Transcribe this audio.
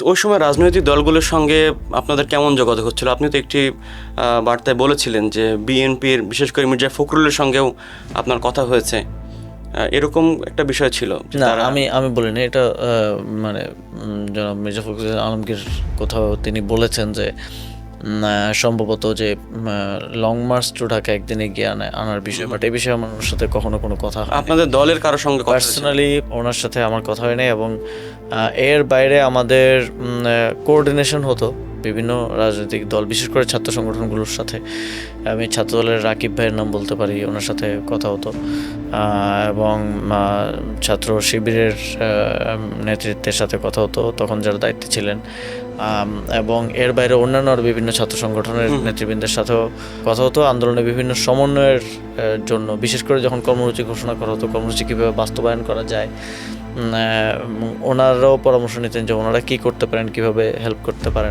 ওই সময় রাজনৈতিক দলগুলোর সঙ্গে আপনাদের কেমন যোগাযোগ হচ্ছিল? আপনি তো একটি বার্তায় বলেছিলেন যে বিএনপির বিশেষ করে মির্জা ফখরুলের সঙ্গেও আপনার কথা হয়েছে, এরকম একটা বিষয় ছিল। না, আমি বলিনি এটা। মানে জনাব মির্জা ফখরুল আলমগীর কোথাও তিনি বলেছেন যে সম্ভবত যে লং মার্চ টু ঢাকা একদিনে গিয়ে আনার বিষয়, বাট এই বিষয়ে আমার ওনার সাথে কখনো কোনো কথা হয় আপনাদের দলের কারোর সঙ্গে পার্সোনালি ওনার সাথে আমার কথা হয় নাই। এবং এর বাইরে আমাদের কোঅর্ডিনেশন হতো বিভিন্ন রাজনৈতিক দল, বিশেষ করে ছাত্র সংগঠনগুলোর সাথে। আমি ছাত্র দলের রাকিব ভাইয়ের নাম বলতে পারি, ওনার সাথে কথা হতো, এবং ছাত্র শিবিরের নেতৃত্বের সাথে কথা হতো তখন যারা দায়িত্বে ছিলেন, এবং এর বাইরে অন্যান্য বিভিন্ন ছাত্র সংগঠনের নেতৃবৃন্দের সাথেও কথা হতো আন্দোলনের বিভিন্ন সমন্বয়ের জন্য। বিশেষ করে যখন কর্মসূচি ঘোষণা করা হতো, কর্মসূচি কীভাবে বাস্তবায়ন করা যায়, ওনারাও পরামর্শ নিতেন যে ওনারা কী করতে পারেন, কীভাবে হেল্প করতে পারেন।